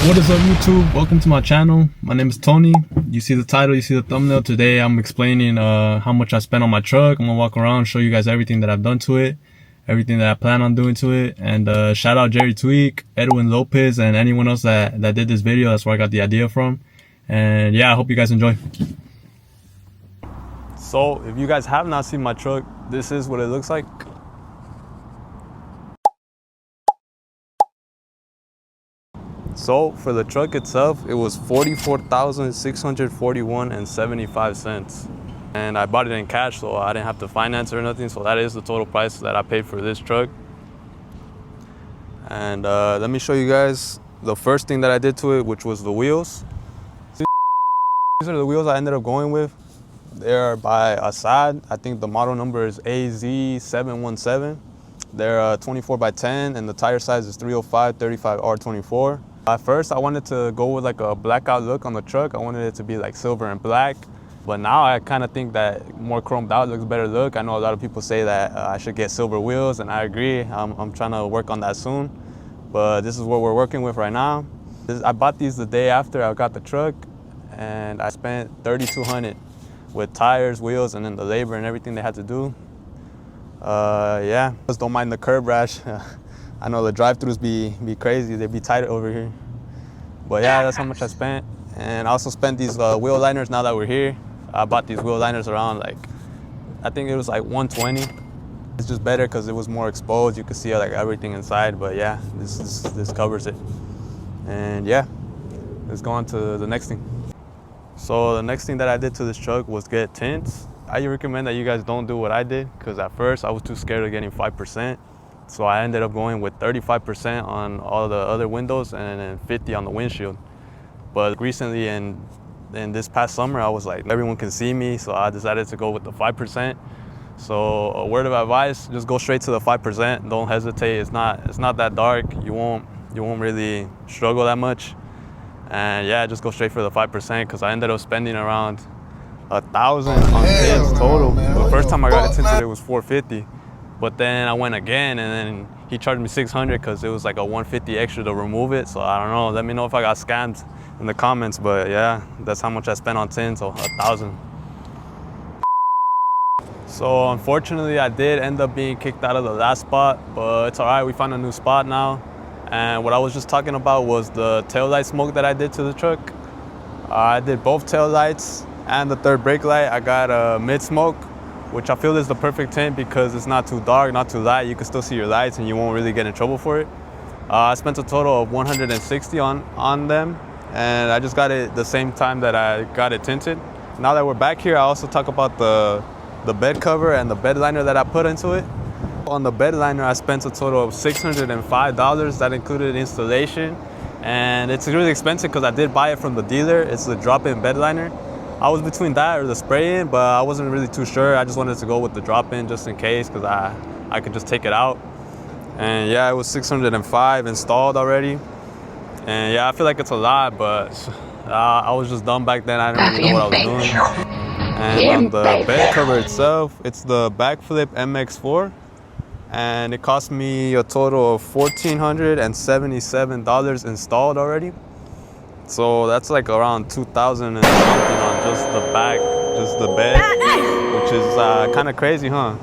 What is up, YouTube? Welcome to my channel. My name is Tony. You see the title, you see the thumbnail. Today I'm explaining how much I spent on my truck. I'm gonna walk around, show you guys everything that I've done to it, everything that I plan on doing to it. And shout out Jerry Tweak, Edwin Lopez, and anyone else that did this video. That's where I got the idea from. And yeah, I hope you guys enjoy. So if you guys have not seen my truck, this is what it looks like. So for the truck itself, it was $44,641.75, and I bought it in cash, so I didn't have to finance it or nothing. So that is the total price that I paid for this truck. And let me show you guys the first thing that I did to it, which was the wheels. These are the wheels I ended up going with. They're by Assad. I think the model number is AZ717. They're 24 by 10, and the tire size is 305/35R24. At first, I wanted to go with like a blackout look on the truck. I wanted it to be like silver and black. But now I kind of think that more chromed out looks better look. I know a lot of people say that I should get silver wheels, and I agree. I'm trying to work on that soon. But this is what we're working with right now. I bought these the day after I got the truck, and I spent $3,200 with tires, wheels, and then the labor and everything they had to do. Yeah, just don't mind the curb rash. I know the drive-thrus be crazy. They be tight over here. But yeah, that's how much I spent. And I also spent these wheel liners now that we're here. I bought these wheel liners around like, I think it was like $120. It's just better because it was more exposed. You could see like everything inside. But yeah, this covers it. And yeah, let's go on to the next thing. So the next thing that I did to this truck was get tints. I recommend that you guys don't do what I did, because at first I was too scared of getting 5%. So I ended up going with 35% on all the other windows and then 50 on the windshield. But recently in this past summer, I was like, everyone can see me, so I decided to go with the 5%. So a word of advice, just go straight to the 5%. Don't hesitate. It's not that dark. You won't really struggle that much. And yeah, just go straight for the 5%, because I ended up spending around $1,000 on tints total. The first time I got it tinted, it was $450. But then I went again, and then he charged me $600 because it was like a $150 extra to remove it. So I don't know. Let me know if I got scammed in the comments. But yeah, that's how much I spent on tints, so $1,000. So unfortunately, I did end up being kicked out of the last spot, but it's all right. We found a new spot now. And what I was just talking about was the taillight smoke that I did to the truck. I did both taillights and the third brake light. I got a mid smoke, which I feel is the perfect tint because it's not too dark, not too light. You can still see your lights and you won't really get in trouble for it. I spent a total of $160 on them, and I just got it the same time that I got it tinted. Now that we're back here, I also talk about the bed cover and the bed liner that I put into it. On the bed liner, I spent a total of $605. That included installation, and it's really expensive because I did buy it from the dealer. It's the drop-in bed liner. I was between that or the spray-in, but I wasn't really too sure. I just wanted to go with the drop-in just in case, because I could just take it out. And yeah, it was $605 installed already. And yeah, I feel like it's a lot, but I was just dumb back then. I didn't really know what I was doing. And on the bed cover itself, it's the Backflip MX4. And it cost me a total of $1,477 installed already. So that's like around $2,000 and something on just the back, just the bed, which is kind of crazy, huh?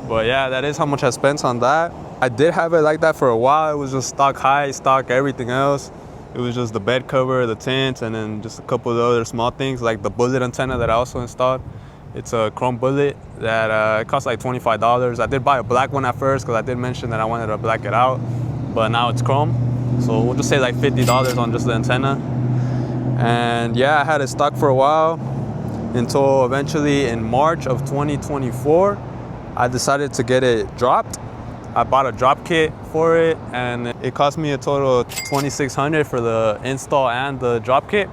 But yeah, that is how much I spent on that. I did have it like that for a while. It was just stock height, stock everything else. It was just the bed cover, the tint, and then just a couple of other small things like the bullet antenna that I also installed. It's a chrome bullet that it cost like $25. I did buy a black one at first because I did mention that I wanted to black it out, but now it's chrome. So we'll just say like $50 on just the antenna. And yeah, I had it stock for a while until eventually in March of 2024, I decided to get it dropped. I bought a drop kit for it, and it cost me a total of $2,600 for the install and the drop kit.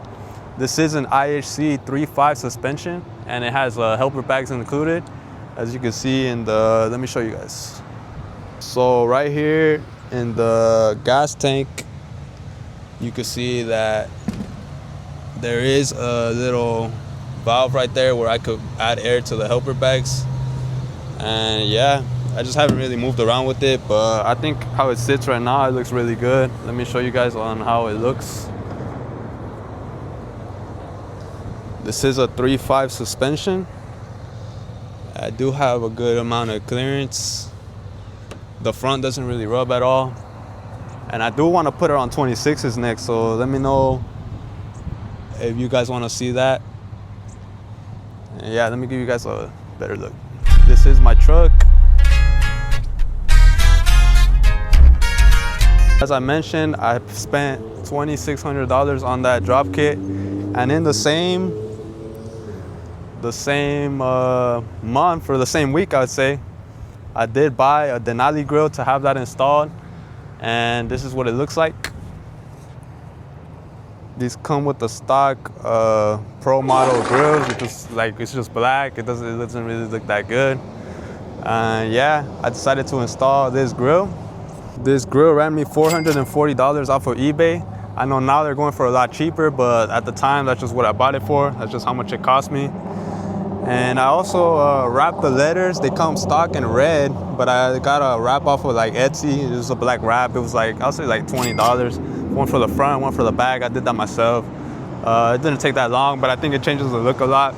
This is an IHC 3.5 suspension, and it has helper bags included, as you can see in the, let me show you guys. So right here in the gas tank, you can see that there is a little valve right there where I could add air to the helper bags. And yeah, I just haven't really moved around with it, but I think how it sits right now, it looks really good. Let me show you guys on how it looks. This is a 3.5 suspension. I do have a good amount of clearance. The front doesn't really rub at all. And I do want to put it on 26s next, so let me know if you guys want to see that. And yeah, let me give you guys a better look. This is my truck. As I mentioned, I spent $2,600 on that drop kit, and in the same month or the same week, I would say, I did buy a Denali grill to have that installed, and this is what it looks like. These come with the stock Pro model grills, which is like, it's just black. It doesn't really look that good. Yeah, I decided to install this grill. This grill ran me $440 off of eBay. I know now they're going for a lot cheaper, but at the time, that's just what I bought it for. That's just how much it cost me. And I also wrapped the letters. They come stock in red, but I got a wrap off of like Etsy. It was a black wrap. It was like, I'll say like $20. One for the front, one for the back. I did that myself. It didn't take that long, but I think it changes the look a lot.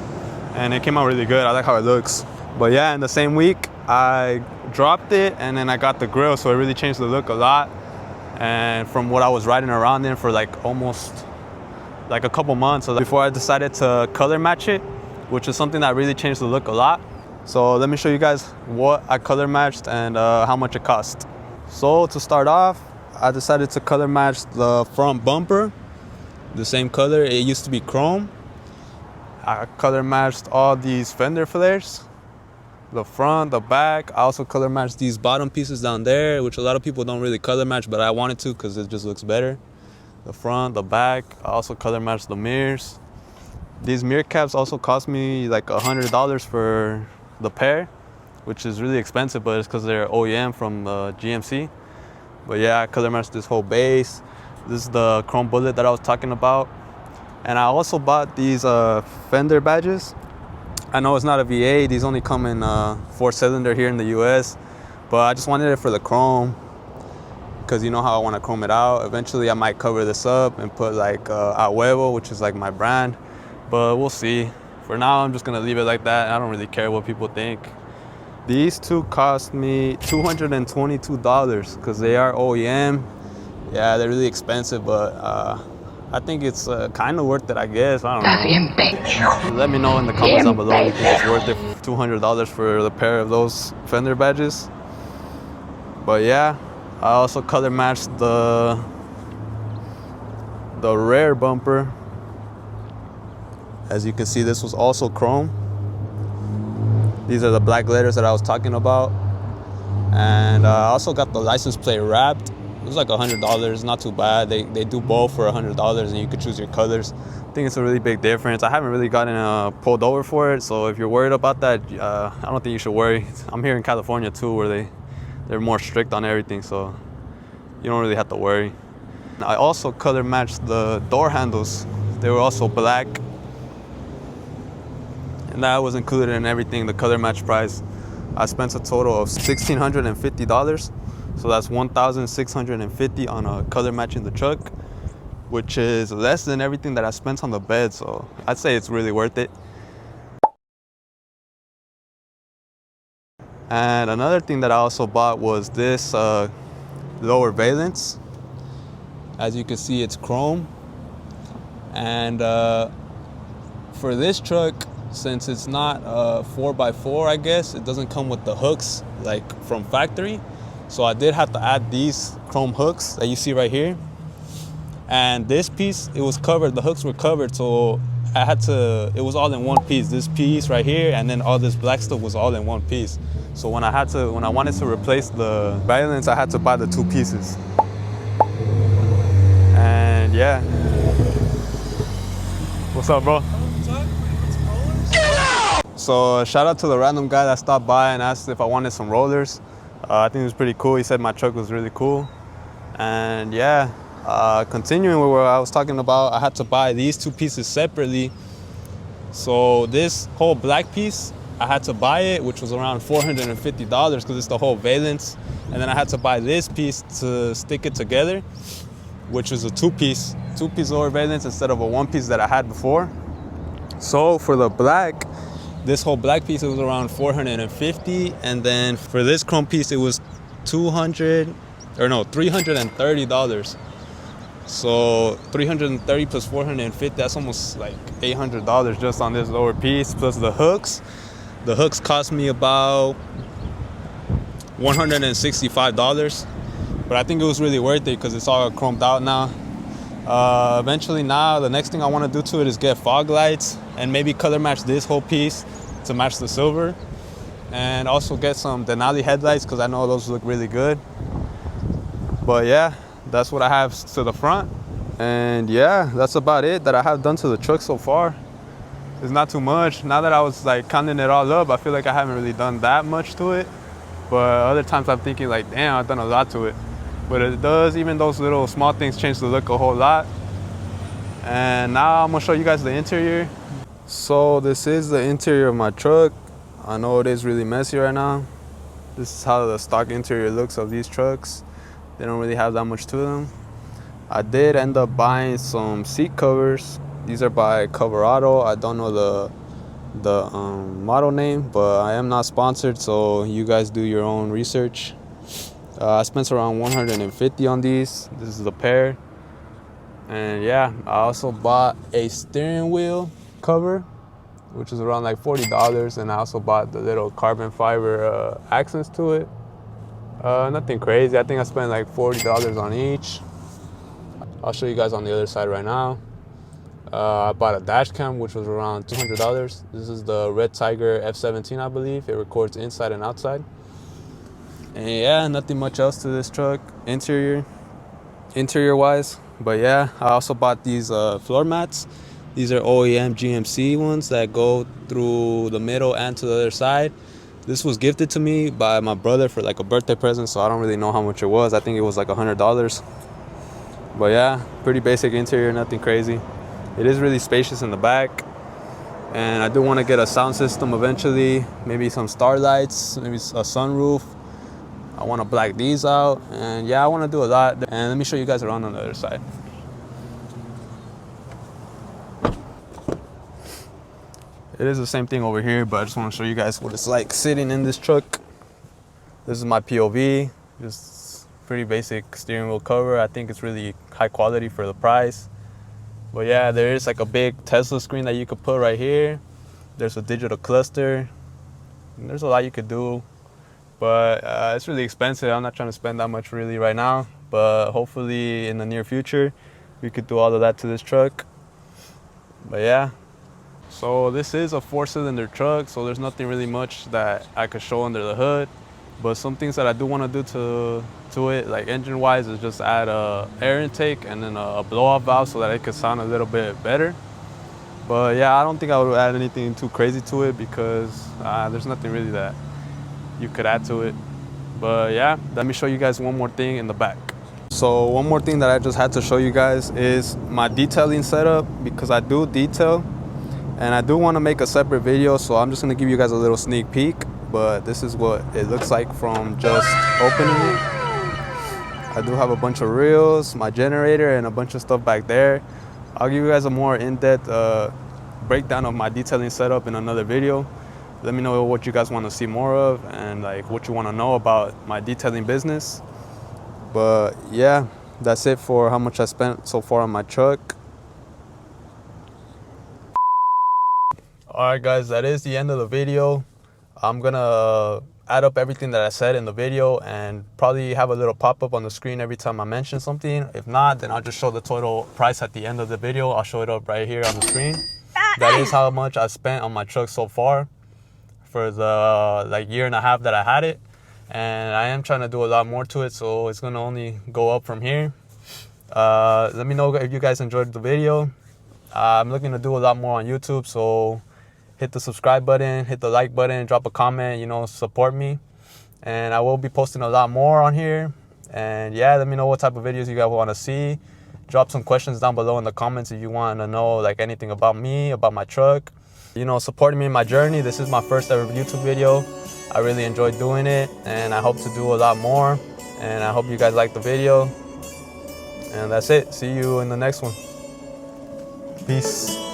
And it came out really good. I like how it looks. But yeah, in the same week, I dropped it and then I got the grill, so it really changed the look a lot. And from what I was riding around in for like almost like a couple months before I decided to color match it, which is something that really changed the look a lot. So let me show you guys what I color matched and how much it cost. So to start off, I decided to color match the front bumper, the same color. It used to be chrome. I color matched all these fender flares, the front, the back. I also color matched these bottom pieces down there, which a lot of people don't really color match, but I wanted to because it just looks better. The front, the back. I also color matched the mirrors. These mirror caps also cost me like $100 for the pair, which is really expensive, but it's because they're OEM from GMC. But yeah, I color matched this whole base. This is the chrome bullet that I was talking about. And I also bought these fender badges. I know it's not a V8, these only come in 4-cylinder here in the US, but I just wanted it for the chrome because you know how I want to chrome it out. Eventually I might cover this up and put like A Huevo, which is like my brand, but we'll see. For now, I'm just gonna leave it like that. I don't really care what people think. These two cost me $222 because they are OEM. Yeah, they're really expensive, but I think it's kind of worth it, I guess. I don't know. Let me know in the comments down below if you think it's worth it. $200 for the pair of those fender badges. But yeah, I also color matched the rear bumper. As you can see, this was also chrome. These are the black letters that I was talking about. And I also got the license plate wrapped. It was like $100, not too bad. They do both for $100 and you could choose your colors. I think it's a really big difference. I haven't really gotten pulled over for it, so if you're worried about that, I don't think you should worry. I'm here in California too, where they're more strict on everything, so you don't really have to worry. I also color matched the door handles. They were also black. And that was included in everything, the color match price. I spent a total of $1,650. So that's $1,650 on color matching the truck, which is less than everything that I spent on the bed. So I'd say it's really worth it. And another thing that I also bought was this lower valence. As you can see, it's chrome. And for this truck, since it's not 4x4, I guess, it doesn't come with the hooks like from factory. So I did have to add these chrome hooks that you see right here. And this piece, it was covered, the hooks were covered, so it was all in one piece. This piece right here, and then all this black stuff was all in one piece. So when I wanted to replace the valence, I had to buy the two pieces. And yeah. What's up, bro? So shout out to the random guy that stopped by and asked if I wanted some rollers. I think it was pretty cool. He said my truck was really cool. And yeah, continuing with what I was talking about, I had to buy these two pieces separately. So this whole black piece, I had to buy it, which was around $450 because it's the whole valence. And then I had to buy this piece to stick it together, which was a two-piece lower valence instead of a one-piece that I had before. So for the black, this whole black piece, it was around 450, and then for this chrome piece, it was $330. So 330 plus 450, that's almost like $800 just on this lower piece, plus the hooks. The hooks cost me about $165, but I think it was really worth it because it's all chromed out now. Eventually now, the next thing I want to do to it is get fog lights and maybe color match this whole piece to match the silver, and also get some Denali headlights because I know those look really good. But yeah, that's what I have to the front, and yeah, that's about it that I have done to the truck so far. It's not too much. Now that I was like counting it all up, I feel like I haven't really done that much to it, but other times I'm thinking like, damn, I've done a lot to it. But it does, even those little small things change the look a whole lot. And now I'm gonna show you guys the interior. So this is the interior of my truck. I know it is really messy right now. This is how the stock interior looks of these trucks. They don't really have that much to them. I did end up buying some seat covers. These are by Coverado. I don't know the model name, but I am not sponsored, so you guys do your own research. I spent around $150 on these. This is a pair. And yeah, I also bought a steering wheel cover, which is around like $40. And I also bought the little carbon fiber accents to it. Nothing crazy. I think I spent like $40 on each. I'll show you guys on the other side right now. I bought a dash cam, which was around $200. This is the Red Tiger F17, I believe. It records inside and outside. And yeah, nothing much else to this truck, interior wise. But yeah, I also bought these floor mats. These are OEM GMC ones that go through the middle and to the other side. This was gifted to me by my brother for like a birthday present, so I don't really know how much it was. I think it was like $100. But yeah, pretty basic interior, nothing crazy. It is really spacious in the back. And I do want to get a sound system eventually, maybe some starlights, maybe a sunroof. I want to black these out, and yeah, I want to do a lot. And let me show you guys around on the other side. It is the same thing over here, but I just want to show you guys what it's like sitting in this truck. This is my POV, just pretty basic steering wheel cover. I think it's really high quality for the price. But yeah, there is like a big Tesla screen that you could put right here. There's a digital cluster. And there's a lot you could do. But it's really expensive. I'm not trying to spend that much really right now. But hopefully in the near future, we could do all of that to this truck. But yeah. So this is a 4-cylinder truck. So there's nothing really much that I could show under the hood. But some things that I do want to do to it, like engine-wise, is just add a air intake and then a blow-off valve so that it could sound a little bit better. But yeah, I don't think I would add anything too crazy to it because there's nothing really that you could add to it. But yeah, let me show you guys one more thing in the back. So one more thing that I just had to show you guys is my detailing setup, because I do detail and I do want to make a separate video, so I'm just going to give you guys a little sneak peek. But this is what it looks like from just opening it. I do have a bunch of reels, my generator, and a bunch of stuff back there. I'll give you guys a more in-depth breakdown of my detailing setup in another video. Let me know what you guys want to see more of and like what you want to know about my detailing business. But yeah, that's it for how much I spent so far on my truck. Alright guys, that is the end of the video. I'm gonna add up everything that I said in the video and probably have a little pop-up on the screen every time I mention something. If not, then I'll just show the total price at the end of the video. I'll show it up right here on the screen. That is how much I spent on my truck so far for the like year and a half that I had it. And I am trying to do a lot more to it, so it's gonna only go up from here. Let me know if you guys enjoyed the video. I'm looking to do a lot more on YouTube, so hit the subscribe button, hit the like button, drop a comment, support me. And I will be posting a lot more on here. And yeah, let me know what type of videos you guys want to see. Drop some questions down below in the comments if you want to know like anything about me, about my truck. Supporting me in my journey. This is my first ever YouTube video. I really enjoyed doing it, and I hope to do a lot more. And I hope you guys like the video. And that's it. See you in the next one. Peace.